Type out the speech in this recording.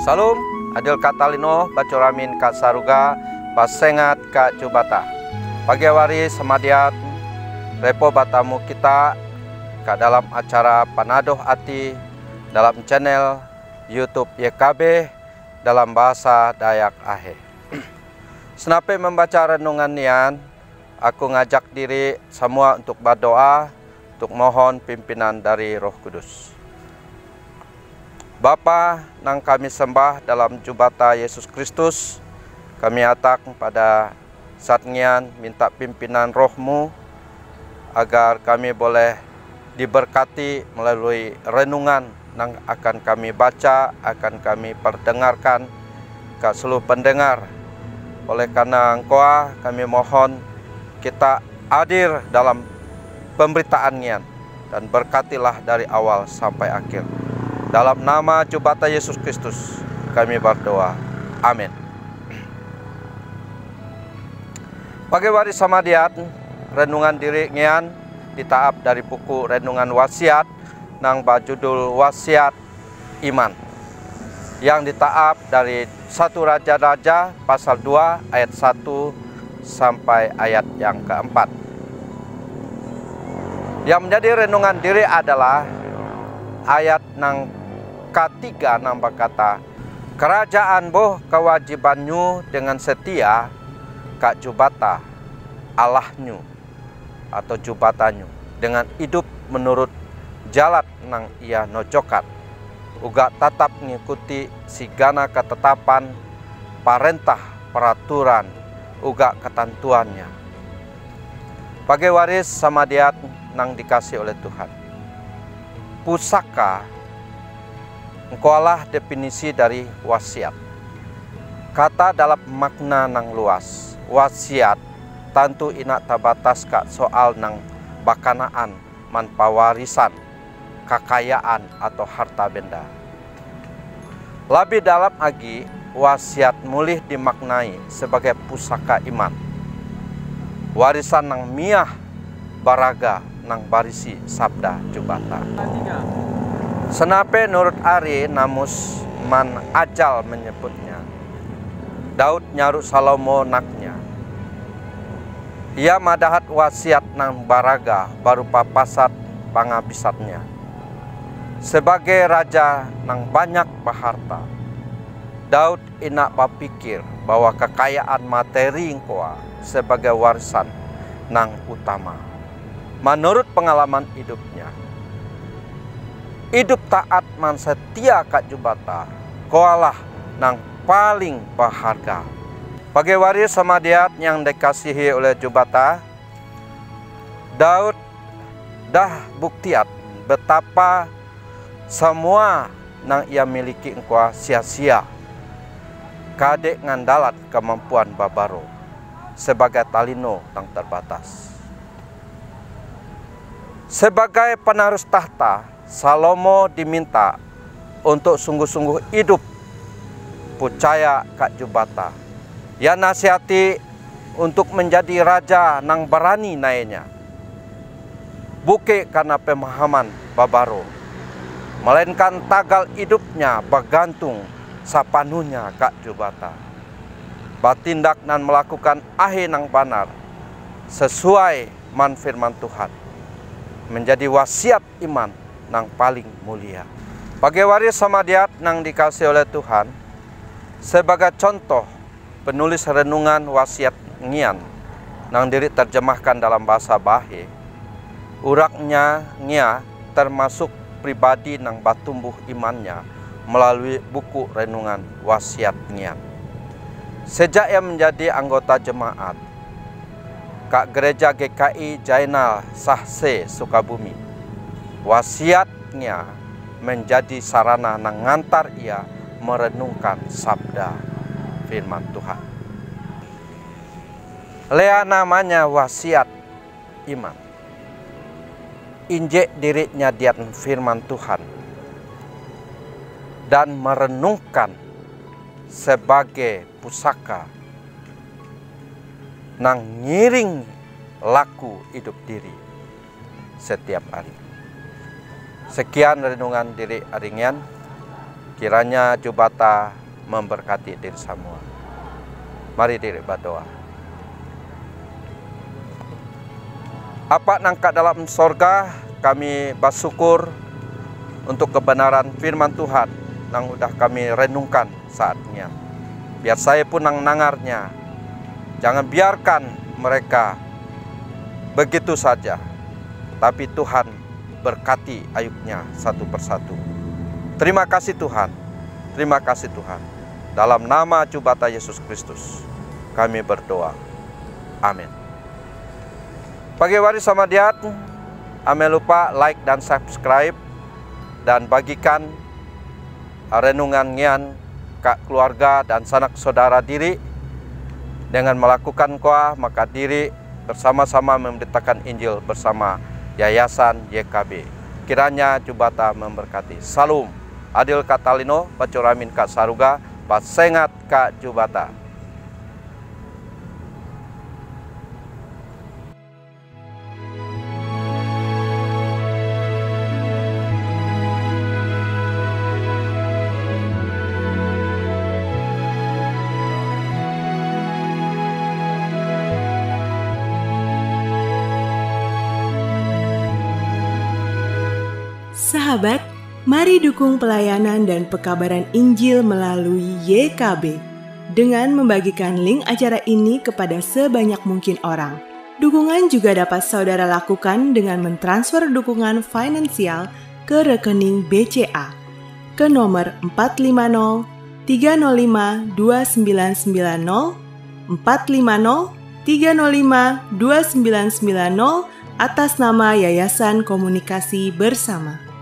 Salum, adil katalino, bacuramin ka saruga, pasengat ka cubata. Pagewari semadiat, repo batamu kita ka dalam acara Panadoh Ati dalam channel YouTube YKB dalam bahasa Dayak Ahe. Senape membaca renungan nian, aku ngajak diri semua untuk berdoa, untuk mohon pimpinan dari Roh Kudus. Bapa nang kami sembah dalam jubata Yesus Kristus, kami atak pada saat ngian minta pimpinan rohmu agar kami boleh diberkati melalui renungan yang akan kami baca, akan kami perdengarkan ke seluruh pendengar. Oleh karena Engkau kami mohon kita hadir dalam pemberitaan ngian dan berkatilah dari awal sampai akhir. Dalam nama jubata Yesus Kristus kami berdoa. Amin. Pagewari samadiat, renungan diri ngian ditaap dari buku renungan wasiat nang berjudul Wasiat Iman, yang ditaap dari 1 Raja-Raja pasal 2 ayat 1 sampai ayat yang keempat. Yang menjadi renungan diri adalah ayat nang ketiga nang berkata, kerajaan boh kewajibannya dengan setia kak jubata Allahnya atau jubatannya dengan hidup menurut jalan nang ia nojokat, uga tetap mengikuti sigana ketetapan perintah peraturan uga ketentuannya. Pakai waris sama diat nang dikasih oleh Tuhan. Pusaka engkaulah definisi dari wasiat. Kata dalam makna nang luas, wasiat tentu inak tabatas kak soal nang bakanaan man pawarisan, kekayaan atau harta benda. Lebih dalam lagi, wasiat mulih dimaknai sebagai pusaka iman. Warisan nang miah baraga nang barisi sabda jubata. Senape nurut Ari namus man ajal menyebutnya. Daud nyaruk Salomo naknya. Ia madahat wasiat nang baraga baru papasat pangabisatnya. Sebagai raja nang banyak baharta, Daud inak berpikir bahwa kekayaan materi engkau sebagai warisan nang utama. Menurut pengalaman hidupnya, hidup taat man setia kat jubata, koalah nang paling berharga. Bagi waris samadiat yang dikasihi oleh jubata, Daud dah buktiat betapa semua nang ia miliki engkau sia-sia. Kadek ngandalat kemampuan babaro sebagai talino yang terbatas. Sebagai penerus tahta, Salomo diminta untuk sungguh-sungguh hidup percaya kak jubata. Ya nasihati untuk menjadi raja nang berani naiknya. Bukan karena pemahaman babaro, melainkan tagal hidupnya bergantung sapanunya kak jubata. Bertindak dan melakukan ahe nang benar sesuai man firman Tuhan. Menjadi wasiat iman nang paling mulia. Bagi waris samadiat nang dikasih oleh Tuhan, sebagai contoh penulis renungan wasiat ngian nang diri terjemahkan dalam bahasa Bahe, uraknya ngia termasuk pribadi nang batumbuh imannya melalui buku renungan wasiat ngian. Sejak ia menjadi anggota jemaat Kak Gereja GKI Jainal Sahse Sukabumi, wasiatnya menjadi sarana nang ngantar ia merenungkan sabda firman Tuhan. Lea namanya wasiat iman. Injek dirinya diat firman Tuhan dan merenungkan sebagai pusaka nang ngiring laku hidup diri setiap hari. Sekian renungan diri aringan. Kiranya Jubata memberkati diri semua. Mari diri berdoa. Apa nangka dalam sorga, kami bersyukur untuk kebenaran firman Tuhan yang udah kami renungkan saatnya. Biar saya pun nang nangarnya, jangan biarkan mereka begitu saja, tapi Tuhan berkati ayubnya satu persatu. Terima kasih Tuhan, terima kasih Tuhan. Dalam nama Jubata Yesus Kristus kami berdoa. Amin. Pagi hari sama diat, ame lupa like dan subscribe dan bagikan renungan ngian ke keluarga dan sanak saudara diri. Dengan melakukan koa, maka diri bersama-sama memberitakan Injil bersama Yayasan YKB. Kiranya Jubata memberkati. Salam. Adil Katalino, Pacuramin Kak Saruga, Pasengat Kak Jubata. Sahabat, mari dukung pelayanan dan pekabaran Injil melalui YKB dengan membagikan link acara ini kepada sebanyak mungkin orang. Dukungan juga dapat saudara lakukan dengan mentransfer dukungan finansial ke rekening BCA ke nomor 450 305 2990 450 305 2990 atas nama Yayasan Komunikasi Bersama.